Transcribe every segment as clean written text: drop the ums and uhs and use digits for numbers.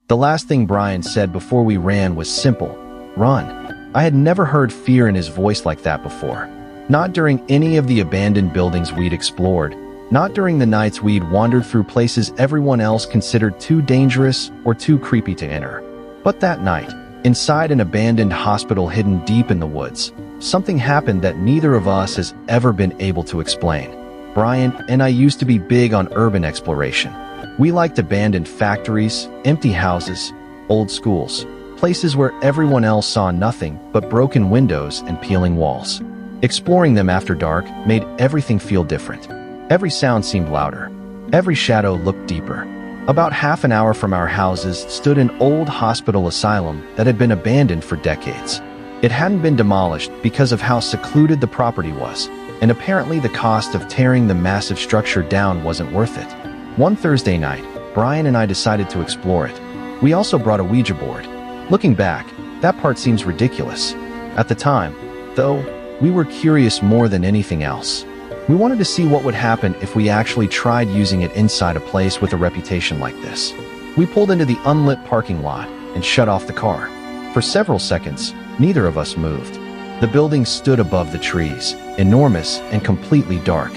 The last thing Brian said before we ran was simple: run. I had never heard fear in his voice like that before. Not during any of the abandoned buildings we'd explored, not during the nights we'd wandered through places everyone else considered too dangerous or too creepy to enter. But that night, inside an abandoned hospital hidden deep in the woods, something happened that neither of us has ever been able to explain. Brian and I used to be big on urban exploration. We liked abandoned factories, empty houses, old schools, places where everyone else saw nothing but broken windows and peeling walls. Exploring them after dark made everything feel different. Every sound seemed louder. Every shadow looked deeper. About half an hour from our houses stood an old hospital asylum that had been abandoned for decades. It hadn't been demolished because of how secluded the property was, and apparently the cost of tearing the massive structure down wasn't worth it. One Thursday night, Brian and I decided to explore it. We also brought a Ouija board. Looking back, that part seems ridiculous. At the time, though, we were curious more than anything else. We wanted to see what would happen if we actually tried using it inside a place with a reputation like this. We pulled into the unlit parking lot and shut off the car. For several seconds, neither of us moved. The building stood above the trees, enormous and completely dark.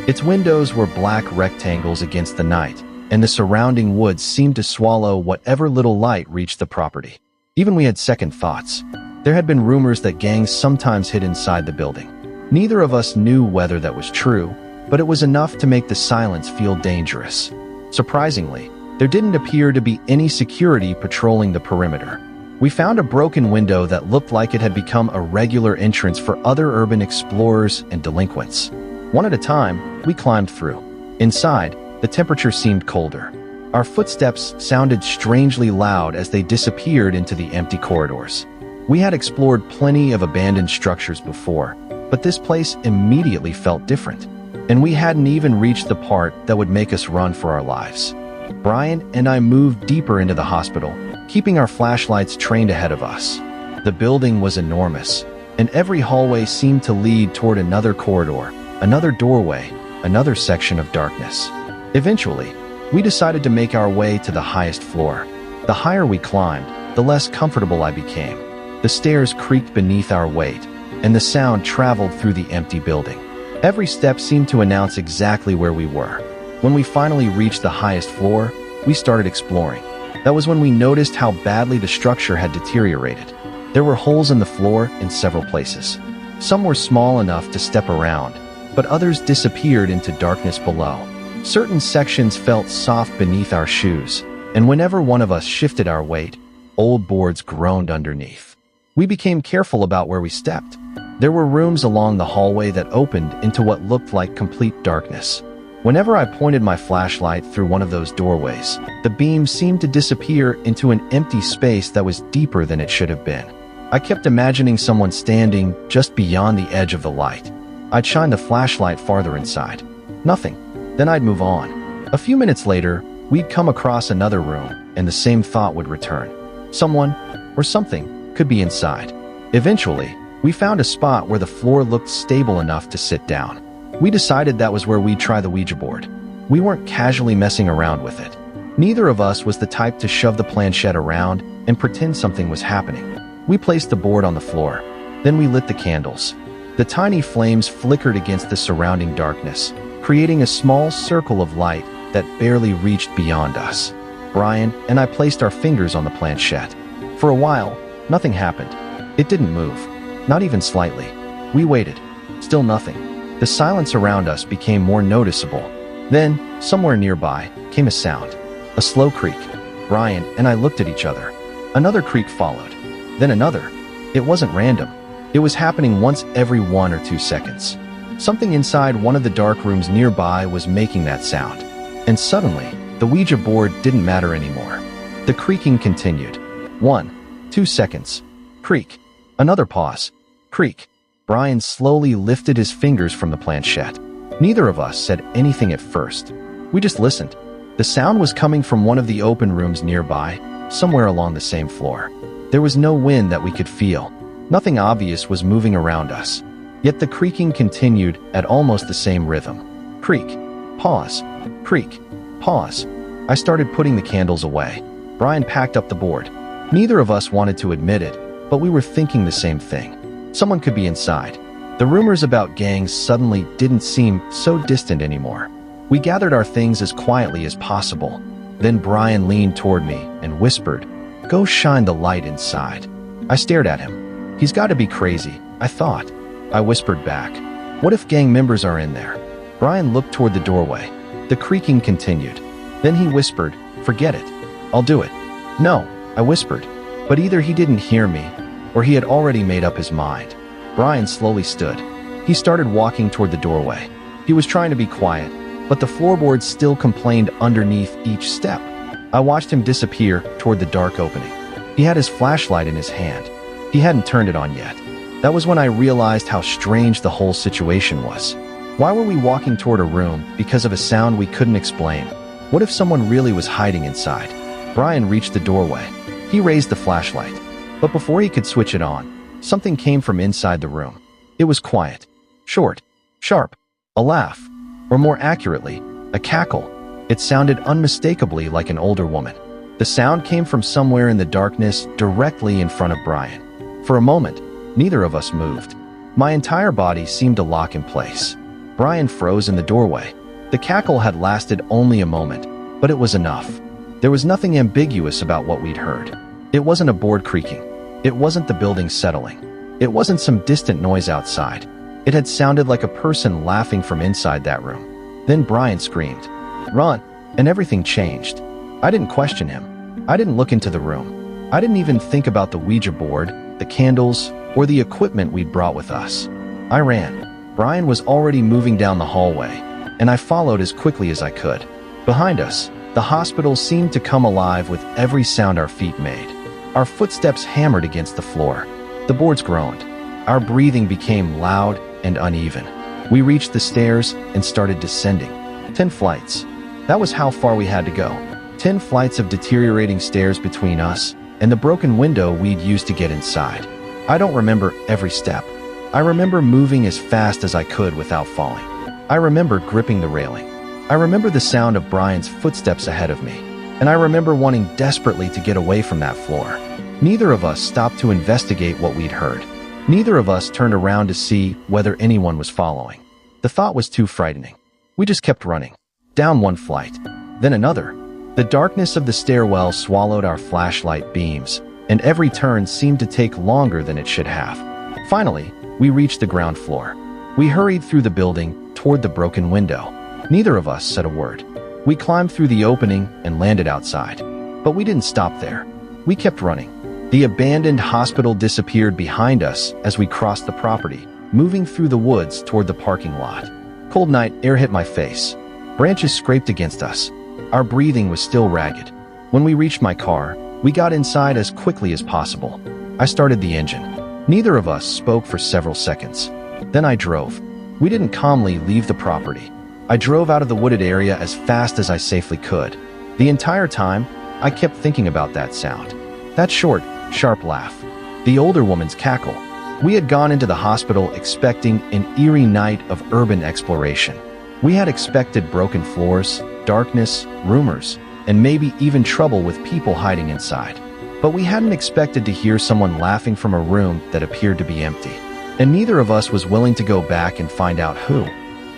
Its windows were black rectangles against the night, and the surrounding woods seemed to swallow whatever little light reached the property. Even we had second thoughts. There had been rumors that gangs sometimes hid inside the building. Neither of us knew whether that was true, but it was enough to make the silence feel dangerous. Surprisingly, there didn't appear to be any security patrolling the perimeter. We found a broken window that looked like it had become a regular entrance for other urban explorers and delinquents. One at a time, we climbed through. Inside, the temperature seemed colder. Our footsteps sounded strangely loud as they disappeared into the empty corridors. We had explored plenty of abandoned structures before, but this place immediately felt different. And we hadn't even reached the part that would make us run for our lives. Brian and I moved deeper into the hospital, keeping our flashlights trained ahead of us. The building was enormous, and every hallway seemed to lead toward another corridor, another doorway, another section of darkness. Eventually, we decided to make our way to the highest floor. The higher we climbed, the less comfortable I became. The stairs creaked beneath our weight, and the sound traveled through the empty building. Every step seemed to announce exactly where we were. When we finally reached the highest floor, we started exploring. That was when we noticed how badly the structure had deteriorated. There were holes in the floor in several places. Some were small enough to step around, but others disappeared into darkness below. Certain sections felt soft beneath our shoes, and whenever one of us shifted our weight, old boards groaned underneath. We became careful about where we stepped. There were rooms along the hallway that opened into what looked like complete darkness. Whenever I pointed my flashlight through one of those doorways, the beam seemed to disappear into an empty space that was deeper than it should have been. I kept imagining someone standing just beyond the edge of the light. I'd shine the flashlight farther inside. Nothing. Then I'd move on. A few minutes later, we'd come across another room, and the same thought would return. Someone, or something, could be inside. Eventually, we found a spot where the floor looked stable enough to sit down. We decided that was where we'd try the Ouija board. We weren't casually messing around with it. Neither of us was the type to shove the planchette around and pretend something was happening. We placed the board on the floor. Then we lit the candles. The tiny flames flickered against the surrounding darkness, creating a small circle of light that barely reached beyond us. Brian and I placed our fingers on the planchette. For a while, nothing happened. It didn't move, not even slightly. We waited. Still nothing. The silence around us became more noticeable. Then, somewhere nearby, came a sound. A slow creak. Brian and I looked at each other. Another creak followed. Then another. It wasn't random. It was happening once every 1 or 2 seconds. Something inside one of the dark rooms nearby was making that sound. And suddenly, the Ouija board didn't matter anymore. The creaking continued. 1, 2 seconds. Creak. Another pause. Creak. Brian slowly lifted his fingers from the planchette. Neither of us said anything at first. We just listened. The sound was coming from one of the open rooms nearby, somewhere along the same floor. There was no wind that we could feel. Nothing obvious was moving around us. Yet the creaking continued at almost the same rhythm. Creak. Pause. Creak. Pause. I started putting the candles away. Brian packed up the board. Neither of us wanted to admit it, but we were thinking the same thing. Someone could be inside. The rumors about gangs suddenly didn't seem so distant anymore. We gathered our things as quietly as possible. Then Brian leaned toward me and whispered, "Go shine the light inside." I stared at him. He's got to be crazy, I thought. I whispered back, "What if gang members are in there?" Brian looked toward the doorway. The creaking continued. Then he whispered, "Forget it. I'll do it." "No," I whispered. But either he didn't hear me, or he had already made up his mind. Brian slowly stood. He started walking toward the doorway. He was trying to be quiet, but the floorboards still complained underneath each step. I watched him disappear toward the dark opening. He had his flashlight in his hand. He hadn't turned it on yet. That was when I realized how strange the whole situation was. Why were we walking toward a room because of a sound we couldn't explain? What if someone really was hiding inside? Brian reached the doorway. He raised the flashlight. But before he could switch it on, something came from inside the room. It was quiet, short, sharp, a laugh, or more accurately, a cackle. It sounded unmistakably like an older woman. The sound came from somewhere in the darkness directly in front of Brian. For a moment, neither of us moved. My entire body seemed to lock in place. Brian froze in the doorway. The cackle had lasted only a moment, but it was enough. There was nothing ambiguous about what we'd heard. It wasn't a board creaking. It wasn't the building settling. It wasn't some distant noise outside. It had sounded like a person laughing from inside that room. Then Brian screamed, "Run!" and everything changed. I didn't question him. I didn't look into the room. I didn't even think about the Ouija board, the candles, or the equipment we'd brought with us. I ran. Brian was already moving down the hallway, and I followed as quickly as I could. Behind us, the hospital seemed to come alive with every sound our feet made. Our footsteps hammered against the floor. The boards groaned. Our breathing became loud and uneven. We reached the stairs and started descending. 10 flights. That was how far we had to go. 10 flights of deteriorating stairs between us and the broken window we'd used to get inside. I don't remember every step. I remember moving as fast as I could without falling. I remember gripping the railing. I remember the sound of Brian's footsteps ahead of me. And I remember wanting desperately to get away from that floor. Neither of us stopped to investigate what we'd heard. Neither of us turned around to see whether anyone was following. The thought was too frightening. We just kept running. Down one flight, then another. The darkness of the stairwell swallowed our flashlight beams, and every turn seemed to take longer than it should have. Finally, we reached the ground floor. We hurried through the building toward the broken window. Neither of us said a word. We climbed through the opening and landed outside. But we didn't stop there. We kept running. The abandoned hospital disappeared behind us as we crossed the property, moving through the woods toward the parking lot. Cold night air hit my face. Branches scraped against us. Our breathing was still ragged. When we reached my car, we got inside as quickly as possible. I started the engine. Neither of us spoke for several seconds. Then I drove. We didn't calmly leave the property. I drove out of the wooded area as fast as I safely could. The entire time, I kept thinking about that sound. That short, sharp laugh. The older woman's cackle. We had gone into the hospital expecting an eerie night of urban exploration. We had expected broken floors, darkness, rumors, and maybe even trouble with people hiding inside. But we hadn't expected to hear someone laughing from a room that appeared to be empty. And neither of us was willing to go back and find out who,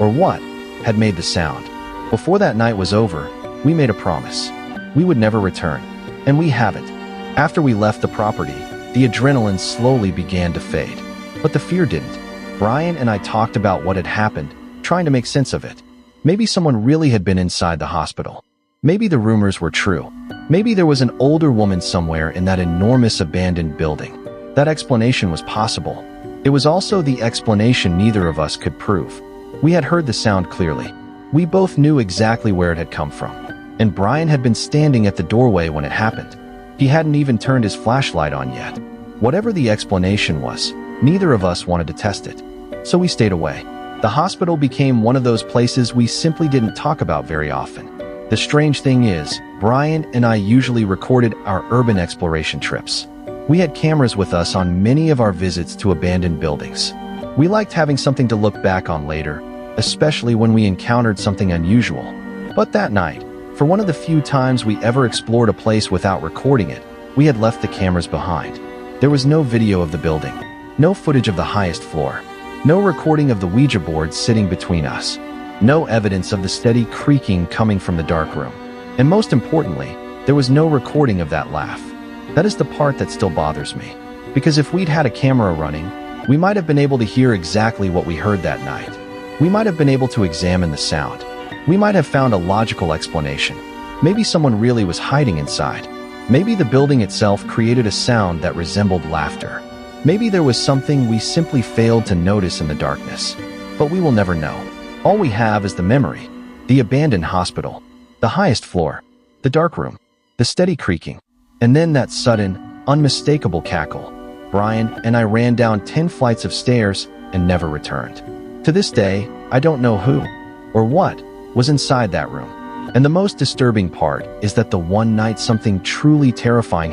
or what, had made the sound. Before that night was over, we made a promise. We would never return. And we haven't. After we left the property, the adrenaline slowly began to fade. But the fear didn't. Brian and I talked about what had happened, trying to make sense of it. Maybe someone really had been inside the hospital. Maybe the rumors were true. Maybe there was an older woman somewhere in that enormous abandoned building. That explanation was possible. It was also the explanation neither of us could prove. We had heard the sound clearly. We both knew exactly where it had come from. And Brian had been standing at the doorway when it happened. He hadn't even turned his flashlight on yet. Whatever the explanation was, neither of us wanted to test it. So we stayed away. The hospital became one of those places we simply didn't talk about very often. The strange thing is, Brian and I usually recorded our urban exploration trips. We had cameras with us on many of our visits to abandoned buildings. We liked having something to look back on later, especially when we encountered something unusual. But that night, For one of the few times we ever explored a place without recording it, we had left the cameras behind. There was no video of the building, no footage of the highest floor, no recording of the Ouija board sitting between us, no evidence of the steady creaking coming from the dark room. And most importantly, there was no recording of that laugh. That is the part that still bothers me. Because if we'd had a camera running, we might have been able to hear exactly what we heard that night. We might have been able to examine the sound. We might have found a logical explanation. Maybe someone really was hiding inside. Maybe the building itself created a sound that resembled laughter. Maybe there was something we simply failed to notice in the darkness. But we will never know. All we have is the memory, the abandoned hospital, the highest floor, the dark room, the steady creaking, and then that sudden, unmistakable cackle. Brian and I ran down 10 flights of stairs and never returned. To this day, I don't know who or what was inside that room. And the most disturbing part is that the one night something truly terrifying happened.